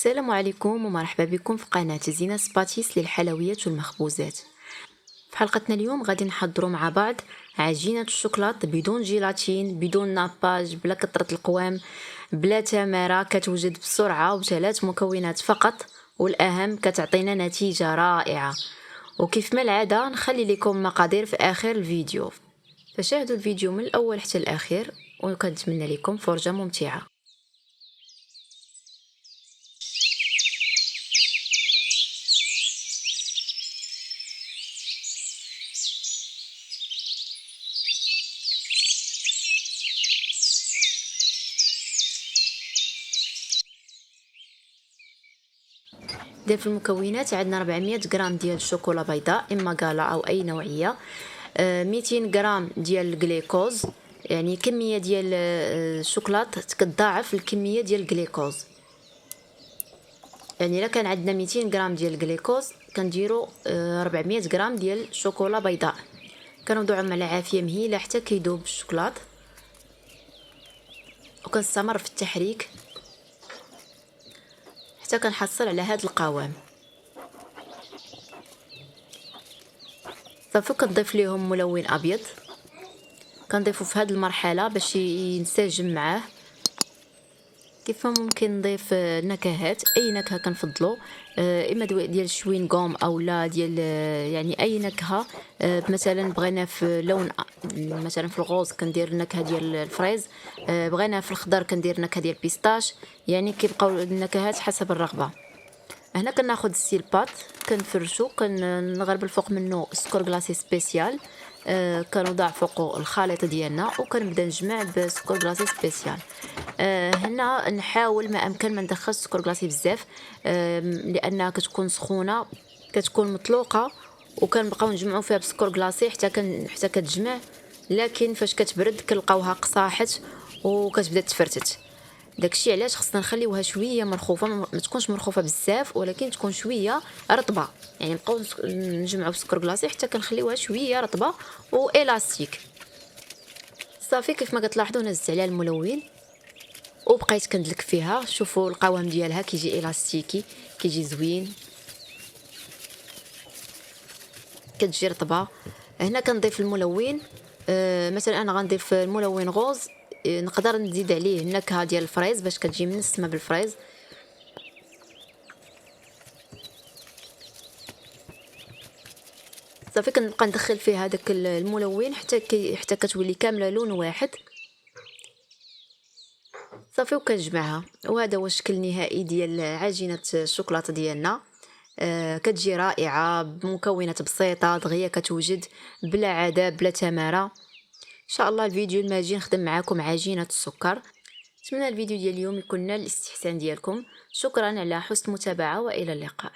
السلام عليكم ومرحبا بكم في قناة زينة سباتيس للحلويات والمخبوزات. في حلقتنا اليوم غادي نحضروا مع بعض عجينة الشوكولات بدون جيلاتين، بدون ناباج، بلا كثرة القوام، بلا تمارة، كتوجد بسرعة وبثلاث مكونات فقط، والأهم كتعطينا نتيجة رائعة. وكيف ما العادة نخلي لكم مقادير في آخر الفيديو، فشاهدوا الفيديو من الأول حتى الأخير وكنتمنى لكم فرجة ممتعة. ندير في المكونات عندنا 400 غرام ديال الشوكولا بيضاء اما غالا او اي نوعيه، 200 غرام ديال الجليكوز، يعني كميه ديال الشوكولات كتضاعف الكميه ديال الجليكوز. يعني الا كان عندنا 200 غرام ديال الجليكوز كنديروا 400 غرام ديال الشوكولا بيضاء. كنوضعهم على عافيه مهيله حتى كيذوب الشوكولات، وكنستمر في التحريك حتى كنحصل على هذا القوام. صافي كنضيف ليهم ملون ابيض، كنضيفو في هذه المرحله باش ينسجم معاه. كيف ممكن نضيف نكهات، اي نكهه كنفضلو، اما ديال الشوين غوم او لا ديال يعني اي نكهه. مثلا بغينا في لون، مثلا في الغوز كندير نكهه ديال الفريز، بغينا في الخضر كندير نكهه ديال البيستاش، يعني كيبقاو النكهات حسب الرغبه. هنا كناخذ السيلبات كنفرشو، كنغرب الفوق منه سكر كلاصي سبيسيال، كنوضع فوقه الخليط ديالنا وكنبدا نجمع بسكر كلاصي سبيسيال. هنا نحاول ما امكن ما ندخلش سكر كلاصي بزاف، لانها كتكون سخونه، كتكون مطلوقه، وكنبقاو نجمعوا فيها بسكر كلاصي حتى كتجمع. لكن فاش كتبرد كنلقاوها قصاحت وكتبدا تفرتت. داكشي علاش خصنا نخليوها شويه مرخوفه، ما تكونش مرخوفه بزاف ولكن تكون شويه رطبه، يعني نبقاو نجمعوا بالسكر كلاصي حتى كنخليوها شويه رطبه والاستيك. صافي كيف ما كتلاحظوا نزلت عليها الملون وبقيت كندلك فيها. شوفوا القوام ديالها كيجي الاستيكي، كيجي زوين، كتجي رطبه. هنا كنضيف الملون، مثلا انا غنضيف الملون غوز، نقدر نزيد عليه النكهه ديال الفريز باش كتجي منسمه بالفريز. صافي كنبقى ندخل فيه هذاك الملون حتى كتولي كامله لون واحد. صافي وكنجمعها، وهذا هو الشكل النهائي ديال عجينه الشوكولاته ديالنا. كتجي رائعه بمكونات بسيطه دغيا كتوجد، بلا عذاب بلا تماره. ان شاء الله الفيديو الماجي نخدم معكم عجينه السكر. نتمنى الفيديو ديال اليوم يكون نال الاستحسان ديالكم. شكرا على حسن المتابعه والى اللقاء.